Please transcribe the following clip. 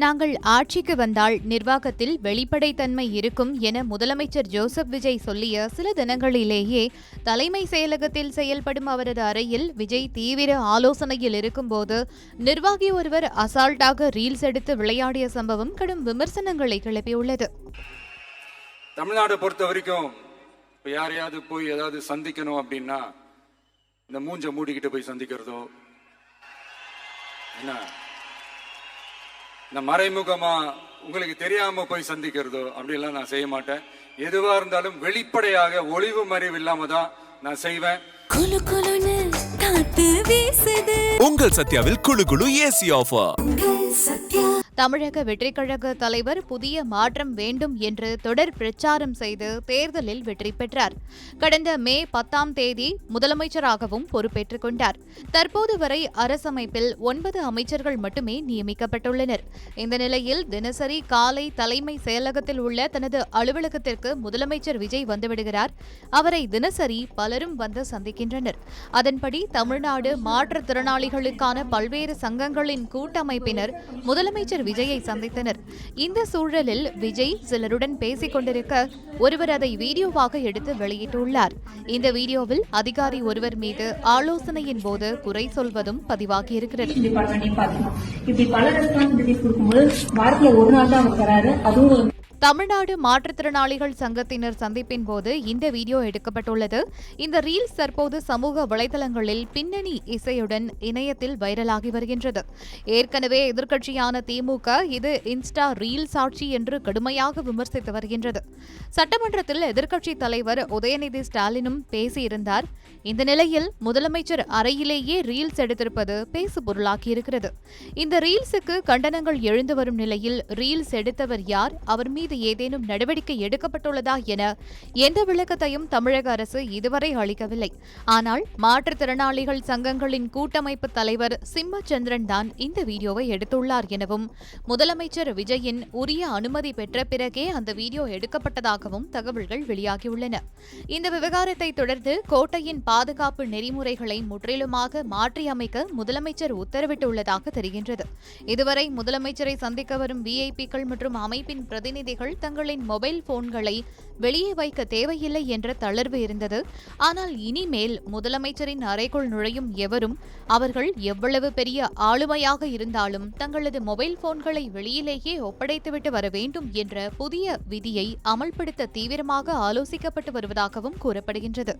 நாங்கள் ஆட்சிக்கு வந்தால் நிர்வாகத்தில் வெளிப்படைத்தன்மை இருக்கும் என முதலமைச்சர் ஜோசப் விஜய் சொல்லிய சில தினங்களிலேயே தலைமை செயலகத்தில் செயல்படும் அவரது அறையில் விஜய் தீவிர ஆலோசனையில் இருக்கும்போது நிர்வாகி ஒருவர் அசால்ட்டாக ரீல்ஸ் எடுத்து விளையாடிய சம்பவம் கடும் விமர்சனங்களை கிளப்பியுள்ளது. தமிழ்நாடு பொறுத்த வரைக்கும் யாரையாவது போய் ஏதாவது சந்திக்கணும் அப்படின்னா இந்த மூஞ்ச மூடிக்கிட்டு போய் சந்திக்கிறதோ, என்ன இந்த மறைமுகமா உங்களுக்கு தெரியாம போய் சந்திக்கிறதோ அப்படிலாம் நான் செய்ய மாட்டேன். எதுவா இருந்தாலும் வெளிப்படையாக ஒளிவு மறைவு இல்லாம தான் நான் செய்வேன். உங்கள் சத்யாவில் குளு குளு ஏசி ஆஃபர். தமிழக வெற்றிக்கழக தலைவர் புதிய மாற்றம் வேண்டும் என்று தொடர் பிரச்சாரம் செய்து தேர்தலில் வெற்றி பெற்றார். கடந்த மே 10ஆம் தேதி முதலமைச்சராகவும் பொறுப்பேற்றுக் கொண்டார். தற்போது வரை அரசமைப்பில் 9 அமைச்சர்கள் மட்டுமே நியமிக்கப்பட்டுள்ளனர். இந்த நிலையில் தினசரி காலை தலைமை செயலகத்தில் உள்ள தனது அலுவலகத்திற்கு முதலமைச்சர் விஜய் வந்துவிடுகிறார். அவரை தினசரி பலரும் வந்து சந்திக்கின்றனர். அதன்படி தமிழ்நாடு மாற்றுத்திறனாளிகளுக்கான பல்வேறு சங்கங்களின் கூட்டமைப்பினர் முதலமைச்சர் விஜயை சந்தித்தனர். இந்த சூழலில் விஜய் சிலருடன் பேசிக் கொண்டிருக்க ஒருவர் அதை வீடியோவாக எடுத்து வெளியிட்டுள்ளார். இந்த வீடியோவில் அதிகாரி ஒருவர் மீது ஆலோசனையின் போது குறை சொல்வதும் பதிவாகியிருக்கிறது. தமிழ்நாடு மாற்றுத்திறனாளிகள் சங்கத்தினர் சந்திப்பின் போது இந்த வீடியோ எடுக்கப்பட்டுள்ளது. இந்த ரீல்ஸ் தற்போது சமூக வலைதளங்களில் பின்னணி இசையுடன் இணையத்தில் வைரலாகி வருகின்றது. ஏற்கனவே எதிர்க்கட்சியான திமுக இது இன்ஸ்டா ரீல்ஸ் ஆட்சி என்று கடுமையாக விமர்சித்து வருகின்றது. சட்டமன்றத்தில் எதிர்க்கட்சித் தலைவர் உதயநிதி ஸ்டாலினும் பேசியிருந்தார். இந்த நிலையில் முதலமைச்சர் அறையிலேயே ரீல்ஸ் எடுத்திருப்பது பேசு பொருளாகியிருக்கிறது. இந்த ரீல்ஸுக்கு கண்டனங்கள் எழுந்து வரும் நிலையில் ரீல்ஸ் எடுத்தவர் யார், அவர் மீது ஏதேனும் நடவடிக்கை எடுக்கப்பட்டுள்ளதா என எந்த விளக்கத்தையும் தமிழக அரசு இதுவரை அளிக்கவில்லை. ஆனால் மாற்றுத்திறனாளிகள் சங்கங்களின் கூட்டமைப்பு தலைவர் சிம்மச்சந்திரன் தான் இந்த வீடியோவை எடுத்துள்ளார் எனவும் முதலமைச்சர் விஜயின் உரிய அனுமதி பெற்ற பிறகே அந்த வீடியோ எடுக்கப்பட்டதாகவும் தகவல்கள் வெளியாகியுள்ளன. இந்த விவகாரத்தை தொடர்ந்து கோட்டையின் பாதுகாப்பு நெறிமுறைகளை முற்றிலுமாக மாற்றியமைக்க முதலமைச்சர் உத்தரவிட்டுள்ளதாக தெரிகின்றது. இதுவரை முதலமைச்சரை சந்திக்க வரும் விஐபிக்கள் மற்றும் அமைப்பின் பிரதிநிதிகள் தங்களின் மொபைல் போன்களை வெளியே வைக்க தேவையில்லை என்ற தளர்வு இருந்தது. ஆனால் இனிமேல் முதலமைச்சரின் அறைக்குள் நுழையும் எவரும் அவர்கள் எவ்வளவு பெரிய ஆளுமையாக இருந்தாலும் தங்களது மொபைல் போன்களை வெளியிலேயே ஒப்படைத்துவிட்டு வர வேண்டும் என்ற புதிய விதியை அமல்படுத்த தீவிரமாக ஆலோசிக்கப்பட்டு வருவதாகவும் கூறப்படுகின்றது.